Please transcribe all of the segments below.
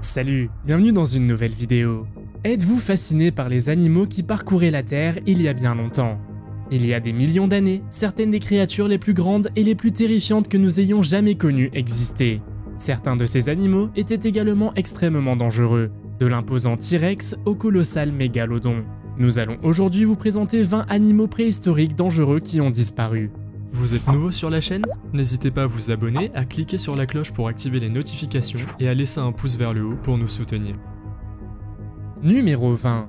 Salut, bienvenue dans une nouvelle vidéo. Êtes-vous fasciné par les animaux qui parcouraient la Terre il y a bien longtemps? Il y a des millions d'années, certaines des créatures les plus grandes et les plus terrifiantes que nous ayons jamais connues existaient. Certains de ces animaux étaient également extrêmement dangereux, de l'imposant T-Rex au colossal mégalodon. Nous allons aujourd'hui vous présenter 20 animaux préhistoriques dangereux qui ont disparu. Vous êtes nouveau sur la chaîne? N'hésitez pas à vous abonner, à cliquer sur la cloche pour activer les notifications et à laisser un pouce vers le haut pour nous soutenir. Numéro 20.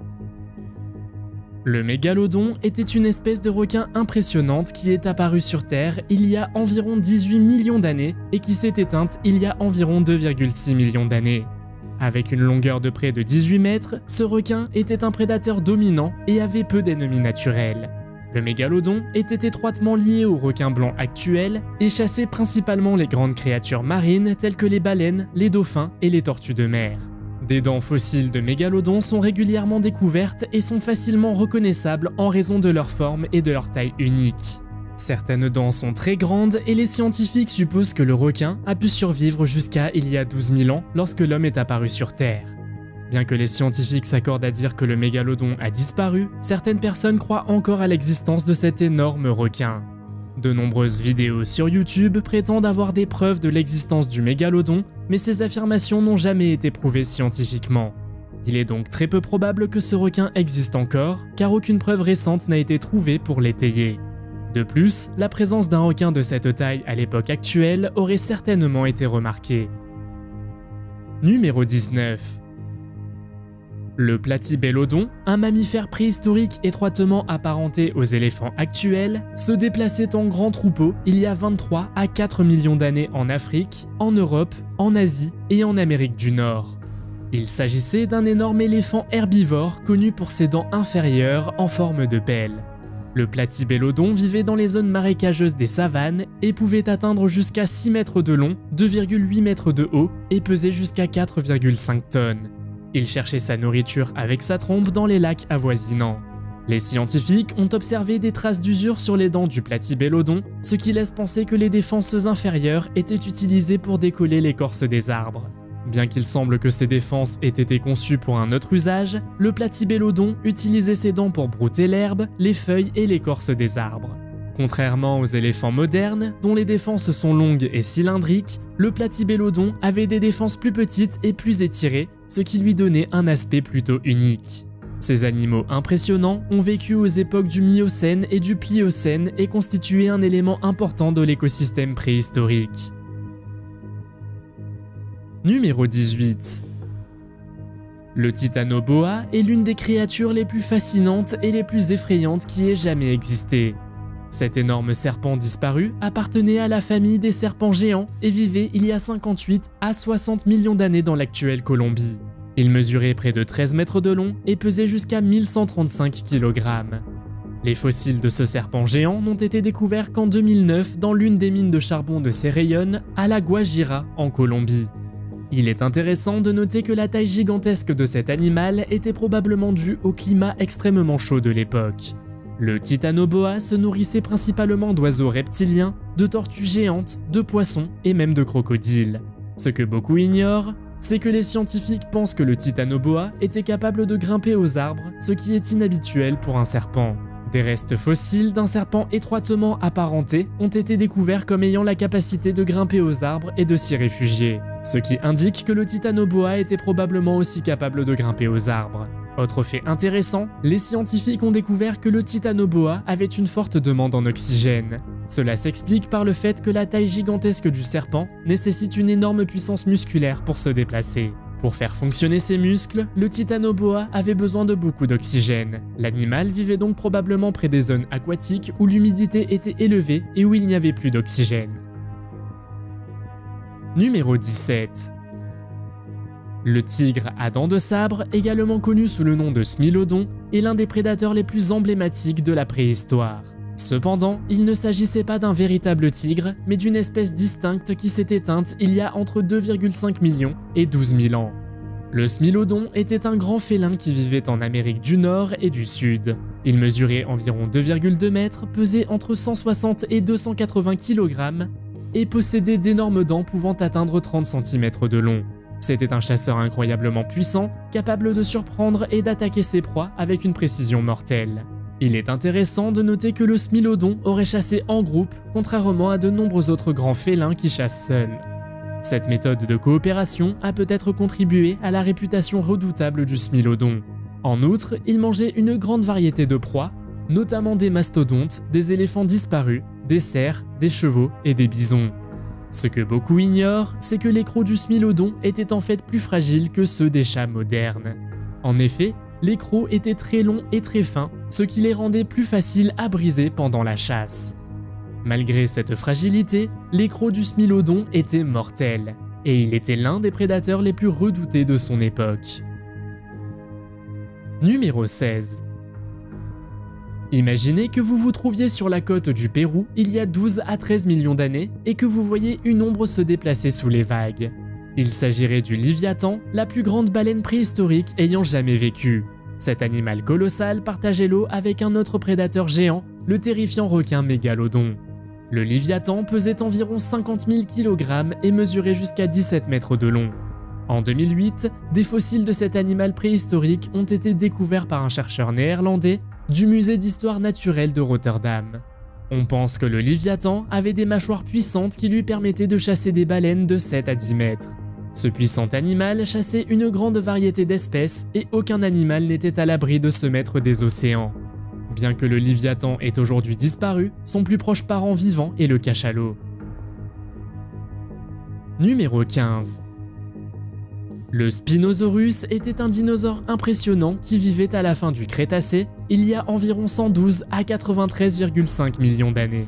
Le mégalodon était une espèce de requin impressionnante qui est apparue sur Terre il y a environ 18 millions d'années et qui s'est éteinte il y a environ 2,6 millions d'années. Avec une longueur de près de 18 mètres, ce requin était un prédateur dominant et avait peu d'ennemis naturels. Le mégalodon était étroitement lié au requin blanc actuel et chassait principalement les grandes créatures marines telles que les baleines, les dauphins et les tortues de mer. Des dents fossiles de mégalodon sont régulièrement découvertes et sont facilement reconnaissables en raison de leur forme et de leur taille unique. Certaines dents sont très grandes et les scientifiques supposent que le requin a pu survivre jusqu'à il y a 12 000 ans lorsque l'homme est apparu sur Terre. Bien que les scientifiques s'accordent à dire que le mégalodon a disparu, certaines personnes croient encore à l'existence de cet énorme requin. De nombreuses vidéos sur YouTube prétendent avoir des preuves de l'existence du mégalodon, mais ces affirmations n'ont jamais été prouvées scientifiquement. Il est donc très peu probable que ce requin existe encore, car aucune preuve récente n'a été trouvée pour l'étayer. De plus, la présence d'un requin de cette taille à l'époque actuelle aurait certainement été remarquée. Numéro 19. Le platybélodon, un mammifère préhistorique étroitement apparenté aux éléphants actuels, se déplaçait en grand troupeau il y a 23 à 4 millions d'années en Afrique, en Europe, en Asie et en Amérique du Nord. Il s'agissait d'un énorme éléphant herbivore connu pour ses dents inférieures en forme de pelle. Le platybélodon vivait dans les zones marécageuses des savanes et pouvait atteindre jusqu'à 6 mètres de long, 2,8 mètres de haut et peser jusqu'à 4,5 tonnes. Il cherchait sa nourriture avec sa trompe dans les lacs avoisinants. Les scientifiques ont observé des traces d'usure sur les dents du platybélodon, ce qui laisse penser que les défenses inférieures étaient utilisées pour décoller l'écorce des arbres. Bien qu'il semble que ces défenses aient été conçues pour un autre usage, le platybélodon utilisait ses dents pour brouter l'herbe, les feuilles et l'écorce des arbres. Contrairement aux éléphants modernes, dont les défenses sont longues et cylindriques, le platybélodon avait des défenses plus petites et plus étirées, ce qui lui donnait un aspect plutôt unique. Ces animaux impressionnants ont vécu aux époques du Miocène et du Pliocène et constituaient un élément important de l'écosystème préhistorique. Numéro 18. Le titanoboa est l'une des créatures les plus fascinantes et les plus effrayantes qui ait jamais existé. Cet énorme serpent disparu appartenait à la famille des serpents géants et vivait il y a 58 à 60 millions d'années dans l'actuelle Colombie. Il mesurait près de 13 mètres de long et pesait jusqu'à 1135 kg. Les fossiles de ce serpent géant n'ont été découverts qu'en 2009 dans l'une des mines de charbon de Cerrejón à la Guajira en Colombie. Il est intéressant de noter que la taille gigantesque de cet animal était probablement due au climat extrêmement chaud de l'époque. Le titanoboa se nourrissait principalement d'oiseaux reptiliens, de tortues géantes, de poissons et même de crocodiles. Ce que beaucoup ignorent, c'est que les scientifiques pensent que le titanoboa était capable de grimper aux arbres, ce qui est inhabituel pour un serpent. Des restes fossiles d'un serpent étroitement apparenté ont été découverts comme ayant la capacité de grimper aux arbres et de s'y réfugier, ce qui indique que le titanoboa était probablement aussi capable de grimper aux arbres. Autre fait intéressant, les scientifiques ont découvert que le titanoboa avait une forte demande en oxygène. Cela s'explique par le fait que la taille gigantesque du serpent nécessite une énorme puissance musculaire pour se déplacer. Pour faire fonctionner ses muscles, le titanoboa avait besoin de beaucoup d'oxygène. L'animal vivait donc probablement près des zones aquatiques où l'humidité était élevée et où il n'y avait plus d'oxygène. Numéro 17. Le tigre à dents de sabre, également connu sous le nom de smilodon, est l'un des prédateurs les plus emblématiques de la préhistoire. Cependant, il ne s'agissait pas d'un véritable tigre, mais d'une espèce distincte qui s'est éteinte il y a entre 2,5 millions et 12 000 ans. Le smilodon était un grand félin qui vivait en Amérique du Nord et du Sud. Il mesurait environ 2,2 mètres, pesait entre 160 et 280 kg et possédait d'énormes dents pouvant atteindre 30 cm de long. C'était un chasseur incroyablement puissant, capable de surprendre et d'attaquer ses proies avec une précision mortelle. Il est intéressant de noter que le smilodon aurait chassé en groupe, contrairement à de nombreux autres grands félins qui chassent seuls. Cette méthode de coopération a peut-être contribué à la réputation redoutable du smilodon. En outre, il mangeait une grande variété de proies, notamment des mastodontes, des éléphants disparus, des cerfs, des chevaux et des bisons. Ce que beaucoup ignorent, c'est que les crocs du smilodon étaient en fait plus fragiles que ceux des chats modernes. En effet, les crocs étaient très longs et très fins, ce qui les rendait plus faciles à briser pendant la chasse. Malgré cette fragilité, les crocs du smilodon étaient mortels, et il était l'un des prédateurs les plus redoutés de son époque. Numéro 16. Imaginez que vous vous trouviez sur la côte du Pérou il y a 12 à 13 millions d'années et que vous voyez une ombre se déplacer sous les vagues. Il s'agirait du Léviathan, la plus grande baleine préhistorique ayant jamais vécu. Cet animal colossal partageait l'eau avec un autre prédateur géant, le terrifiant requin mégalodon. Le Léviathan pesait environ 50 000 kg et mesurait jusqu'à 17 mètres de long. En 2008, des fossiles de cet animal préhistorique ont été découverts par un chercheur néerlandais du musée d'histoire naturelle de Rotterdam. On pense que le Léviathan avait des mâchoires puissantes qui lui permettaient de chasser des baleines de 7 à 10 mètres. Ce puissant animal chassait une grande variété d'espèces et aucun animal n'était à l'abri de se mettre des océans. Bien que le Léviathan ait aujourd'hui disparu, son plus proche parent vivant est le cachalot. Numéro 15. Le Spinosaurus était un dinosaure impressionnant qui vivait à la fin du Crétacé, il y a environ 112 à 93,5 millions d'années.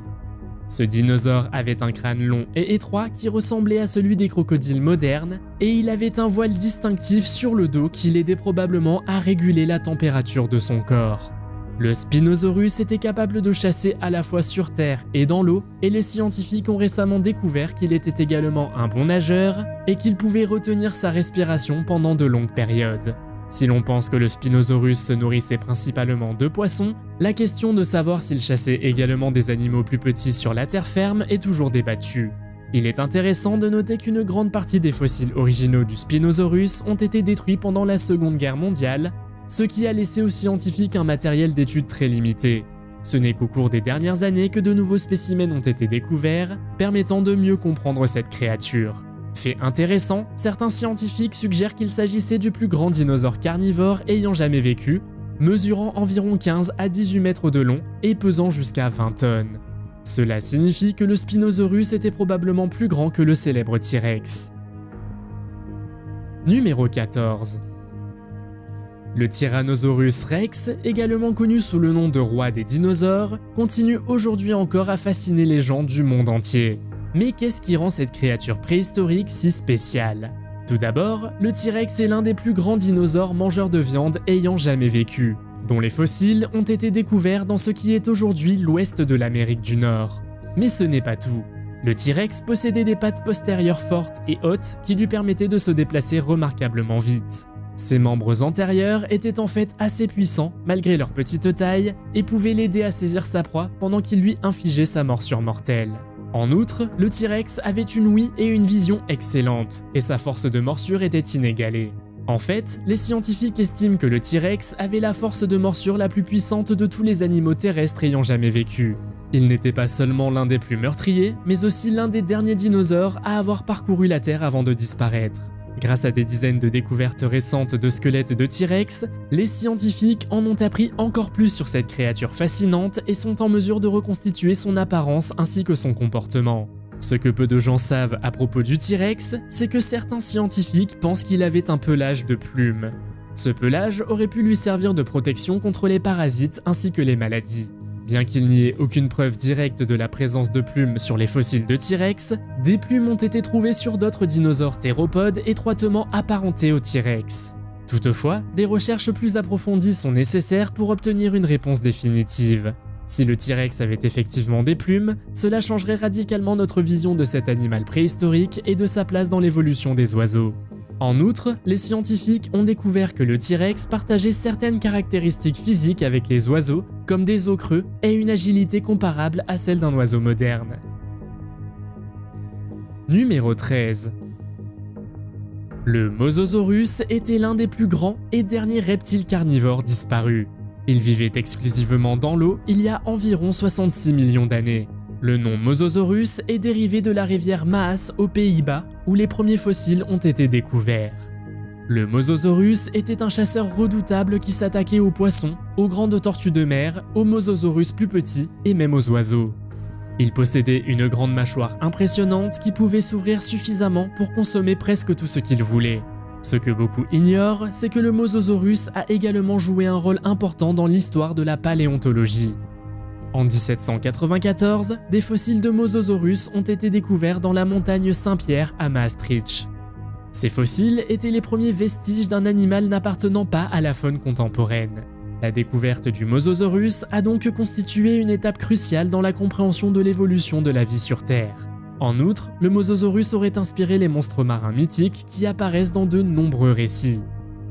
Ce dinosaure avait un crâne long et étroit qui ressemblait à celui des crocodiles modernes, et il avait un voile distinctif sur le dos qui l'aidait probablement à réguler la température de son corps. Le Spinosaurus était capable de chasser à la fois sur terre et dans l'eau, et les scientifiques ont récemment découvert qu'il était également un bon nageur et qu'il pouvait retenir sa respiration pendant de longues périodes. Si l'on pense que le Spinosaurus se nourrissait principalement de poissons, la question de savoir s'il chassait également des animaux plus petits sur la terre ferme est toujours débattue. Il est intéressant de noter qu'une grande partie des fossiles originaux du Spinosaurus ont été détruits pendant la Seconde Guerre mondiale, ce qui a laissé aux scientifiques un matériel d'étude très limité. Ce n'est qu'au cours des dernières années que de nouveaux spécimens ont été découverts, permettant de mieux comprendre cette créature. Fait intéressant, certains scientifiques suggèrent qu'il s'agissait du plus grand dinosaure carnivore ayant jamais vécu, mesurant environ 15 à 18 mètres de long et pesant jusqu'à 20 tonnes. Cela signifie que le Spinosaurus était probablement plus grand que le célèbre T-Rex. Numéro 14. Le Tyrannosaurus Rex, également connu sous le nom de roi des dinosaures, continue aujourd'hui encore à fasciner les gens du monde entier. Mais qu'est-ce qui rend cette créature préhistorique si spéciale? Tout d'abord, le T-Rex est l'un des plus grands dinosaures mangeurs de viande ayant jamais vécu, dont les fossiles ont été découverts dans ce qui est aujourd'hui l'ouest de l'Amérique du Nord. Mais ce n'est pas tout. Le T-Rex possédait des pattes postérieures fortes et hautes qui lui permettaient de se déplacer remarquablement vite. Ses membres antérieurs étaient en fait assez puissants malgré leur petite taille et pouvaient l'aider à saisir sa proie pendant qu'il lui infligeait sa morsure mortelle. En outre, le T-Rex avait une ouïe et une vision excellentes, et sa force de morsure était inégalée. En fait, les scientifiques estiment que le T-Rex avait la force de morsure la plus puissante de tous les animaux terrestres ayant jamais vécu. Il n'était pas seulement l'un des plus meurtriers, mais aussi l'un des derniers dinosaures à avoir parcouru la Terre avant de disparaître. Grâce à des dizaines de découvertes récentes de squelettes de T-Rex, les scientifiques en ont appris encore plus sur cette créature fascinante et sont en mesure de reconstituer son apparence ainsi que son comportement. Ce que peu de gens savent à propos du T-Rex, c'est que certains scientifiques pensent qu'il avait un pelage de plumes. Ce pelage aurait pu lui servir de protection contre les parasites ainsi que les maladies. Bien qu'il n'y ait aucune preuve directe de la présence de plumes sur les fossiles de T-Rex, des plumes ont été trouvées sur d'autres dinosaures théropodes étroitement apparentés au T-Rex. Toutefois, des recherches plus approfondies sont nécessaires pour obtenir une réponse définitive. Si le T-Rex avait effectivement des plumes, cela changerait radicalement notre vision de cet animal préhistorique et de sa place dans l'évolution des oiseaux. En outre, les scientifiques ont découvert que le T-Rex partageait certaines caractéristiques physiques avec les oiseaux, comme des os creux et une agilité comparable à celle d'un oiseau moderne. Numéro 13. Le Mosasaurus était l'un des plus grands et derniers reptiles carnivores disparus. Il vivait exclusivement dans l'eau il y a environ 66 millions d'années. Le nom Mosasaurus est dérivé de la rivière Maas aux Pays-Bas, où les premiers fossiles ont été découverts. Le Mosasaurus était un chasseur redoutable qui s'attaquait aux poissons, aux grandes tortues de mer, aux mosasaurus plus petits et même aux oiseaux. Il possédait une grande mâchoire impressionnante qui pouvait s'ouvrir suffisamment pour consommer presque tout ce qu'il voulait. Ce que beaucoup ignorent, c'est que le Mosasaurus a également joué un rôle important dans l'histoire de la paléontologie. En 1794, des fossiles de Mosasaurus ont été découverts dans la montagne Saint-Pierre à Maastricht. Ces fossiles étaient les premiers vestiges d'un animal n'appartenant pas à la faune contemporaine. La découverte du Mosasaurus a donc constitué une étape cruciale dans la compréhension de l'évolution de la vie sur Terre. En outre, le Mosasaurus aurait inspiré les monstres marins mythiques qui apparaissent dans de nombreux récits.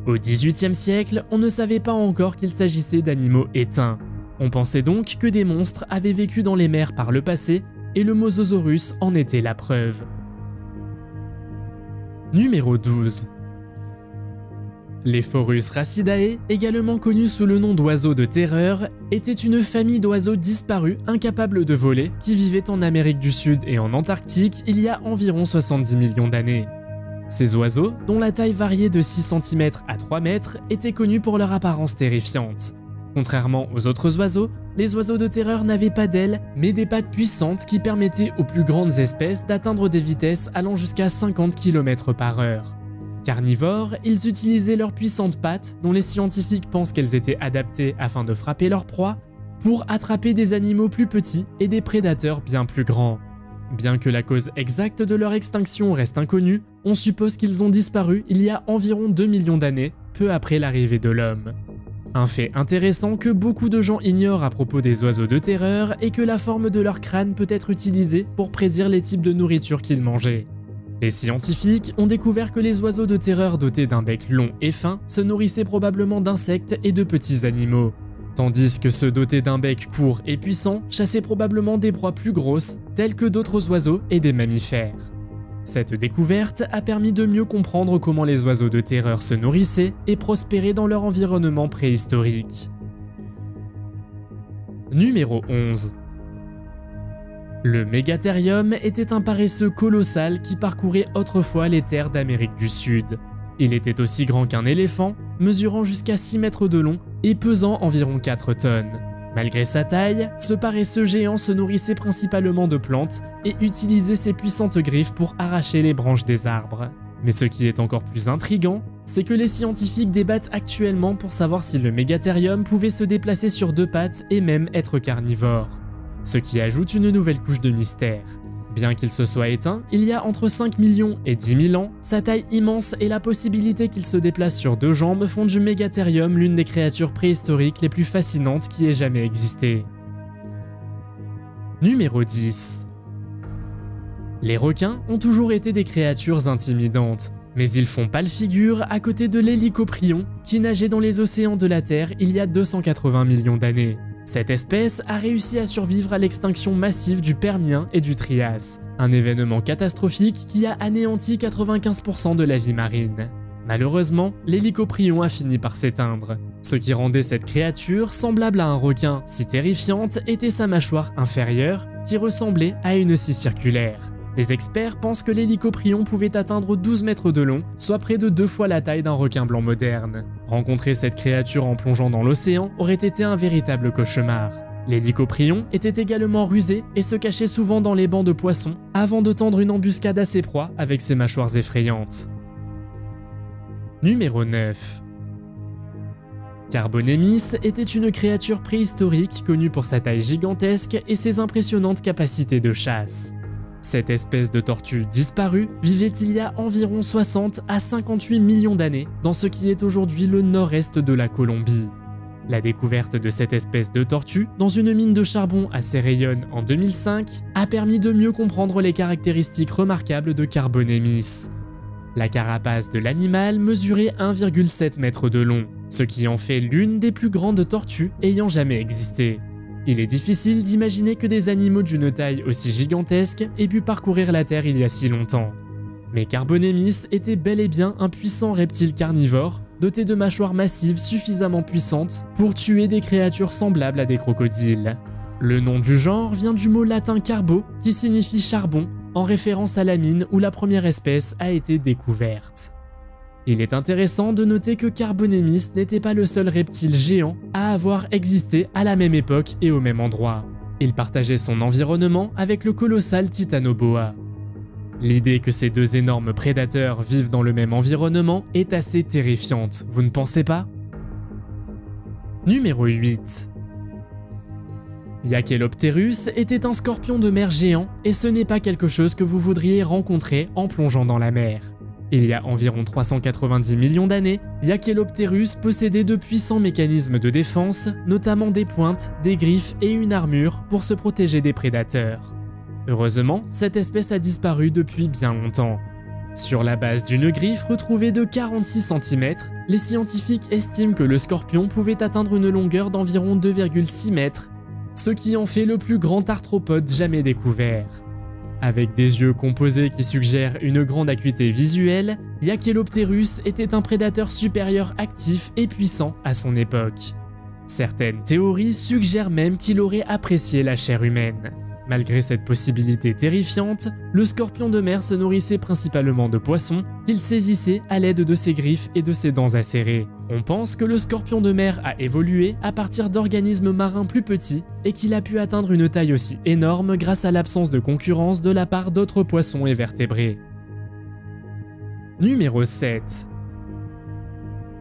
Au XVIIIe siècle, on ne savait pas encore qu'il s'agissait d'animaux éteints. On pensait donc que des monstres avaient vécu dans les mers par le passé, et le Mosasaurus en était la preuve. Numéro 12. Les Phorus racidae, également connus sous le nom d'oiseaux de terreur, étaient une famille d'oiseaux disparus incapables de voler qui vivaient en Amérique du Sud et en Antarctique il y a environ 70 millions d'années. Ces oiseaux, dont la taille variait de 6 cm à 3 mètres, étaient connus pour leur apparence terrifiante. Contrairement aux autres oiseaux, les oiseaux de terreur n'avaient pas d'ailes, mais des pattes puissantes qui permettaient aux plus grandes espèces d'atteindre des vitesses allant jusqu'à 50 km/h. Carnivores, ils utilisaient leurs puissantes pattes, dont les scientifiques pensent qu'elles étaient adaptées afin de frapper leur proie, pour attraper des animaux plus petits et des prédateurs bien plus grands. Bien que la cause exacte de leur extinction reste inconnue, on suppose qu'ils ont disparu il y a environ 2 millions d'années, peu après l'arrivée de l'homme. Un fait intéressant que beaucoup de gens ignorent à propos des oiseaux de terreur est que la forme de leur crâne peut être utilisée pour prédire les types de nourriture qu'ils mangeaient. Les scientifiques ont découvert que les oiseaux de terreur dotés d'un bec long et fin se nourrissaient probablement d'insectes et de petits animaux, tandis que ceux dotés d'un bec court et puissant chassaient probablement des proies plus grosses, telles que d'autres oiseaux et des mammifères. Cette découverte a permis de mieux comprendre comment les oiseaux de terreur se nourrissaient et prospéraient dans leur environnement préhistorique. Numéro 11. Le Mégatherium était un paresseux colossal qui parcourait autrefois les terres d'Amérique du Sud. Il était aussi grand qu'un éléphant, mesurant jusqu'à 6 mètres de long et pesant environ 4 tonnes. Malgré sa taille, ce paresseux géant se nourrissait principalement de plantes et utilisait ses puissantes griffes pour arracher les branches des arbres. Mais ce qui est encore plus intriguant, c'est que les scientifiques débattent actuellement pour savoir si le Mégatherium pouvait se déplacer sur 2 pattes et même être carnivore. Ce qui ajoute une nouvelle couche de mystère. Bien qu'il se soit éteint, il y a entre 5 millions et 10 000 ans, sa taille immense et la possibilité qu'il se déplace sur 2 jambes font du Mégatherium l'une des créatures préhistoriques les plus fascinantes qui ait jamais existé. Numéro 10. Les requins ont toujours été des créatures intimidantes, mais ils font pâle figure à côté de l'hélicoprion qui nageait dans les océans de la Terre il y a 280 millions d'années. Cette espèce a réussi à survivre à l'extinction massive du Permien et du Trias, un événement catastrophique qui a anéanti 95% de la vie marine. Malheureusement, l'hélicoprion a fini par s'éteindre. Ce qui rendait cette créature semblable à un requin si terrifiante était sa mâchoire inférieure, qui ressemblait à une scie circulaire. Les experts pensent que l'hélicoprion pouvait atteindre 12 mètres de long, soit près de 2 fois la taille d'un requin blanc moderne. Rencontrer cette créature en plongeant dans l'océan aurait été un véritable cauchemar. L'hélicoprion était également rusé et se cachait souvent dans les bancs de poissons avant de tendre une embuscade à ses proies avec ses mâchoires effrayantes. Numéro 9. Carbonemis était une créature préhistorique connue pour sa taille gigantesque et ses impressionnantes capacités de chasse. Cette espèce de tortue disparue vivait il y a environ 60 à 58 millions d'années dans ce qui est aujourd'hui le nord-est de la Colombie. La découverte de cette espèce de tortue dans une mine de charbon à Cerrejón en 2005 a permis de mieux comprendre les caractéristiques remarquables de Carbonemis. La carapace de l'animal mesurait 1,7 m de long, ce qui en fait l'une des plus grandes tortues ayant jamais existé. Il est difficile d'imaginer que des animaux d'une taille aussi gigantesque aient pu parcourir la Terre il y a si longtemps. Mais Carbonemis était bel et bien un puissant reptile carnivore, doté de mâchoires massives suffisamment puissantes pour tuer des créatures semblables à des crocodiles. Le nom du genre vient du mot latin carbo, qui signifie charbon, en référence à la mine où la première espèce a été découverte. Il est intéressant de noter que Carbonemis n'était pas le seul reptile géant à avoir existé à la même époque et au même endroit. Il partageait son environnement avec le colossal Titanoboa. L'idée que ces deux énormes prédateurs vivent dans le même environnement est assez terrifiante, vous ne pensez pas? Numéro 8. Yachelopterus était un scorpion de mer géant et ce n'est pas quelque chose que vous voudriez rencontrer en plongeant dans la mer. Il y a environ 390 millions d'années, Yachelopterus possédait de puissants mécanismes de défense, notamment des pointes, des griffes et une armure pour se protéger des prédateurs. Heureusement, cette espèce a disparu depuis bien longtemps. Sur la base d'une griffe retrouvée de 46 cm, les scientifiques estiment que le scorpion pouvait atteindre une longueur d'environ 2,6 mètres, ce qui en fait le plus grand arthropode jamais découvert. Avec des yeux composés qui suggèrent une grande acuité visuelle, Yachelopterus était un prédateur supérieur actif et puissant à son époque. Certaines théories suggèrent même qu'il aurait apprécié la chair humaine. Malgré cette possibilité terrifiante, le scorpion de mer se nourrissait principalement de poissons qu'il saisissait à l'aide de ses griffes et de ses dents acérées. On pense que le scorpion de mer a évolué à partir d'organismes marins plus petits et qu'il a pu atteindre une taille aussi énorme grâce à l'absence de concurrence de la part d'autres poissons et vertébrés. Numéro 7.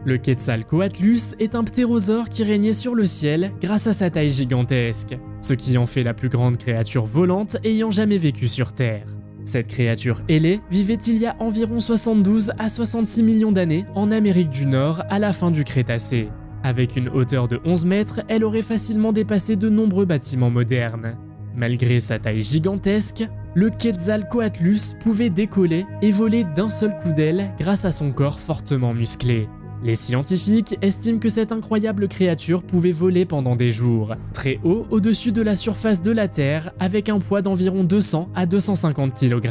Le Quetzalcoatlus est un ptérosaure qui régnait sur le ciel grâce à sa taille gigantesque, ce qui en fait la plus grande créature volante ayant jamais vécu sur Terre. Cette créature ailée vivait il y a environ 72 à 66 millions d'années en Amérique du Nord à la fin du Crétacé. Avec une hauteur de 11 mètres, elle aurait facilement dépassé de nombreux bâtiments modernes. Malgré sa taille gigantesque, le Quetzalcoatlus pouvait décoller et voler d'un seul coup d'aile grâce à son corps fortement musclé. Les scientifiques estiment que cette incroyable créature pouvait voler pendant des jours, très haut au-dessus de la surface de la Terre, avec un poids d'environ 200 à 250 kg.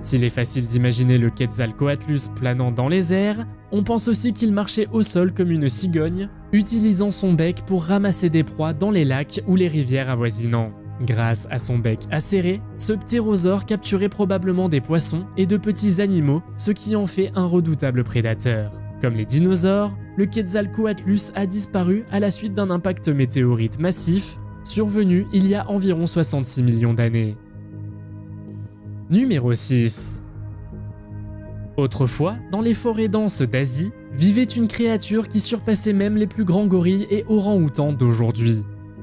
S'il est facile d'imaginer le Quetzalcoatlus planant dans les airs, on pense aussi qu'il marchait au sol comme une cigogne, utilisant son bec pour ramasser des proies dans les lacs ou les rivières avoisinants. Grâce à son bec acéré, ce ptérosaure capturait probablement des poissons et de petits animaux, ce qui en fait un redoutable prédateur. Comme les dinosaures, le Quetzalcoatlus a disparu à la suite d'un impact météorite massif, survenu il y a environ 66 millions d'années. Numéro 6. Autrefois, dans les forêts denses d'Asie, vivait une créature qui surpassait même les plus grands gorilles et orang-outans d'aujourd'hui.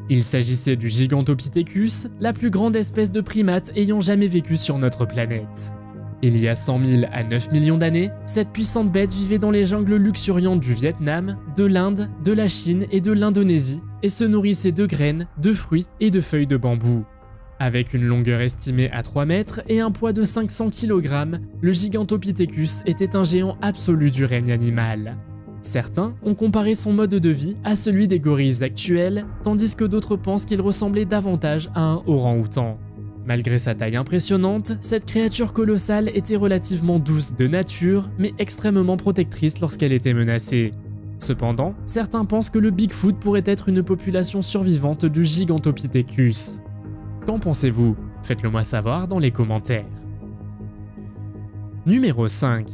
Il s'agissait du Gigantopithecus, la plus grande espèce de primate ayant jamais vécu sur notre planète. Il y a 100 000 à 9 millions d'années, cette puissante bête vivait dans les jungles luxuriantes du Vietnam, de l'Inde, de la Chine et de l'Indonésie et se nourrissait de graines, de fruits et de feuilles de bambou. Avec une longueur estimée à 3 mètres et un poids de 500 kg, le Gigantopithecus était un géant absolu du règne animal. Certains ont comparé son mode de vie à celui des gorilles actuels, tandis que d'autres pensent qu'il ressemblait davantage à un orang-outan. Malgré sa taille impressionnante, cette créature colossale était relativement douce de nature, mais extrêmement protectrice lorsqu'elle était menacée. Cependant, certains pensent que le Bigfoot pourrait être une population survivante du Gigantopithecus. Qu'en pensez-vous? Faites-le moi savoir dans les commentaires. Numéro 5.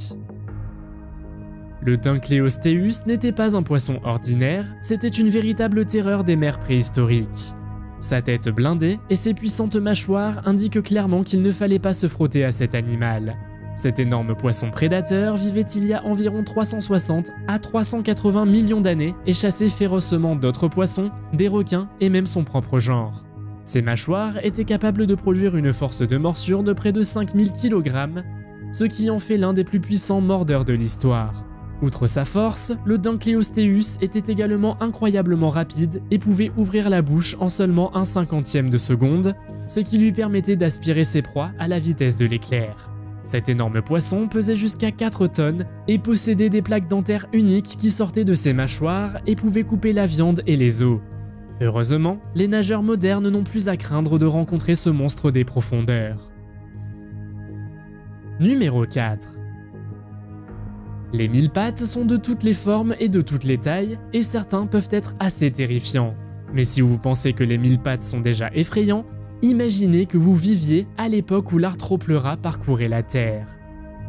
Le Dunkleosteus n'était pas un poisson ordinaire, c'était une véritable terreur des mers préhistoriques. Sa tête blindée et ses puissantes mâchoires indiquent clairement qu'il ne fallait pas se frotter à cet animal. Cet énorme poisson prédateur vivait il y a environ 360 à 380 millions d'années et chassait férocement d'autres poissons, des requins et même son propre genre. Ses mâchoires étaient capables de produire une force de morsure de près de 5000 kg, ce qui en fait l'un des plus puissants mordeurs de l'histoire. Outre sa force, le Dunkleosteus était également incroyablement rapide et pouvait ouvrir la bouche en seulement un cinquantième de seconde, ce qui lui permettait d'aspirer ses proies à la vitesse de l'éclair. Cet énorme poisson pesait jusqu'à 4 tonnes et possédait des plaques dentaires uniques qui sortaient de ses mâchoires et pouvaient couper la viande et les os. Heureusement, les nageurs modernes n'ont plus à craindre de rencontrer ce monstre des profondeurs. Numéro 4. Les mille-pattes sont de toutes les formes et de toutes les tailles, et certains peuvent être assez terrifiants. Mais si vous pensez que les mille-pattes sont déjà effrayants, imaginez que vous viviez à l'époque où l'Arthropleura parcourait la Terre.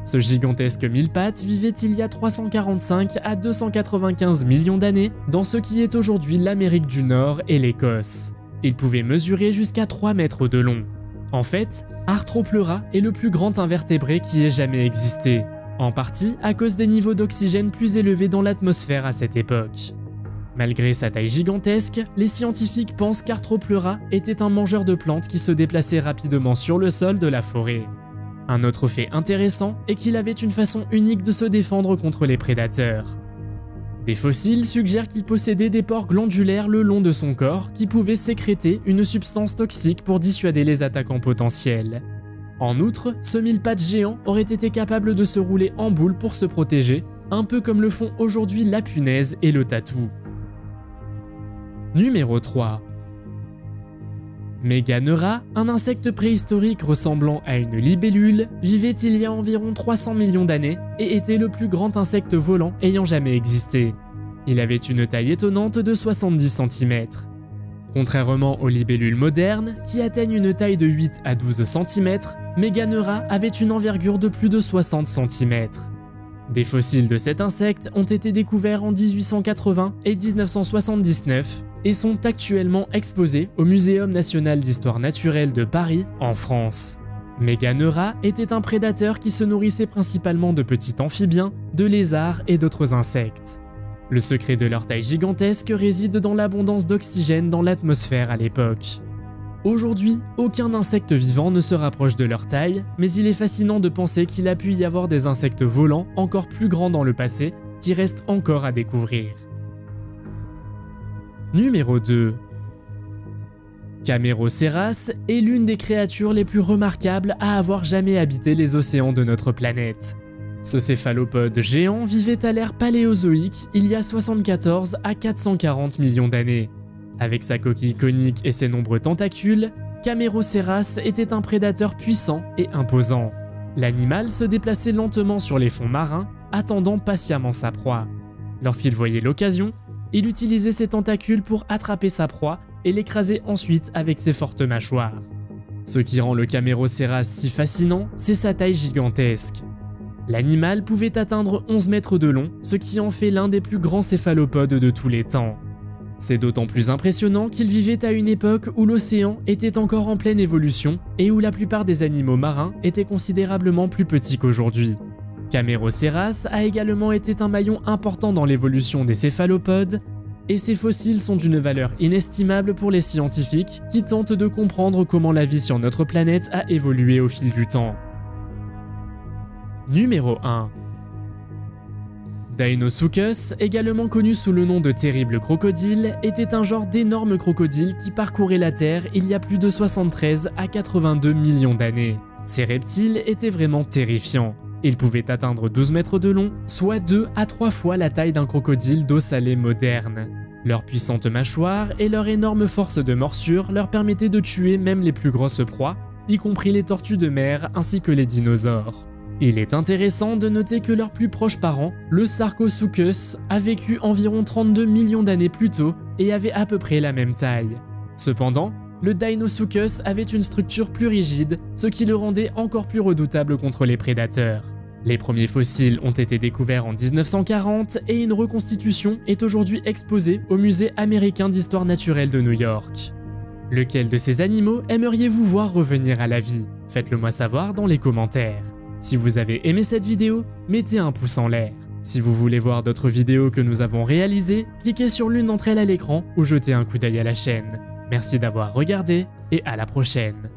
Ce gigantesque mille-pattes vivait il y a 345 à 295 millions d'années dans ce qui est aujourd'hui l'Amérique du Nord et l'Écosse. Il pouvait mesurer jusqu'à 3 mètres de long. En fait, Arthropleura est le plus grand invertébré qui ait jamais existé, en partie à cause des niveaux d'oxygène plus élevés dans l'atmosphère à cette époque. Malgré sa taille gigantesque, les scientifiques pensent qu'Arthropleura était un mangeur de plantes qui se déplaçait rapidement sur le sol de la forêt. Un autre fait intéressant est qu'il avait une façon unique de se défendre contre les prédateurs. Des fossiles suggèrent qu'il possédait des pores glandulaires le long de son corps qui pouvaient sécréter une substance toxique pour dissuader les attaquants potentiels. En outre, ce mille-pattes géant aurait été capable de se rouler en boule pour se protéger, un peu comme le font aujourd'hui la punaise et le tatou. Numéro 3. Meganeura, un insecte préhistorique ressemblant à une libellule, vivait il y a environ 300 millions d'années et était le plus grand insecte volant ayant jamais existé. Il avait une taille étonnante de 70 cm. Contrairement aux libellules modernes, qui atteignent une taille de 8 à 12 cm, Meganeura avait une envergure de plus de 60 cm. Des fossiles de cet insecte ont été découverts en 1880 et 1979 et sont actuellement exposés au Muséum national d'histoire naturelle de Paris, en France. Meganeura était un prédateur qui se nourrissait principalement de petits amphibiens, de lézards et d'autres insectes. Le secret de leur taille gigantesque réside dans l'abondance d'oxygène dans l'atmosphère à l'époque. Aujourd'hui, aucun insecte vivant ne se rapproche de leur taille, mais il est fascinant de penser qu'il a pu y avoir des insectes volants encore plus grands dans le passé qui restent encore à découvrir. Numéro 2. Camaraoceras est l'une des créatures les plus remarquables à avoir jamais habité les océans de notre planète. Ce céphalopode géant vivait à l'ère paléozoïque il y a 74 à 440 millions d'années. Avec sa coquille conique et ses nombreux tentacules, Camaraoceras était un prédateur puissant et imposant. L'animal se déplaçait lentement sur les fonds marins, attendant patiemment sa proie. Lorsqu'il voyait l'occasion, il utilisait ses tentacules pour attraper sa proie et l'écraser ensuite avec ses fortes mâchoires. Ce qui rend le Camaraoceras si fascinant, c'est sa taille gigantesque. L'animal pouvait atteindre 11 mètres de long, ce qui en fait l'un des plus grands céphalopodes de tous les temps. C'est d'autant plus impressionnant qu'il vivait à une époque où l'océan était encore en pleine évolution et où la plupart des animaux marins étaient considérablement plus petits qu'aujourd'hui. Camaraoceras a également été un maillon important dans l'évolution des céphalopodes, et ces fossiles sont d'une valeur inestimable pour les scientifiques qui tentent de comprendre comment la vie sur notre planète a évolué au fil du temps. Numéro 1. Deinosuchus, également connu sous le nom de terrible crocodile, était un genre d'énorme crocodile qui parcourait la Terre il y a plus de 73 à 82 millions d'années. Ces reptiles étaient vraiment terrifiants. Ils pouvaient atteindre 12 mètres de long, soit 2 à 3 fois la taille d'un crocodile d'eau salée moderne. Leur puissante mâchoire et leur énorme force de morsure leur permettaient de tuer même les plus grosses proies, y compris les tortues de mer ainsi que les dinosaures. Il est intéressant de noter que leur plus proche parent, le Sarcosuchus, a vécu environ 32 millions d'années plus tôt et avait à peu près la même taille. Cependant, le Deinosuchus avait une structure plus rigide, ce qui le rendait encore plus redoutable contre les prédateurs. Les premiers fossiles ont été découverts en 1940 et une reconstitution est aujourd'hui exposée au Musée américain d'histoire naturelle de New York. Lequel de ces animaux aimeriez-vous voir revenir à la vie? Faites-le moi savoir dans les commentaires. Si vous avez aimé cette vidéo, mettez un pouce en l'air. Si vous voulez voir d'autres vidéos que nous avons réalisées, cliquez sur l'une d'entre elles à l'écran ou jetez un coup d'œil à la chaîne. Merci d'avoir regardé et à la prochaine.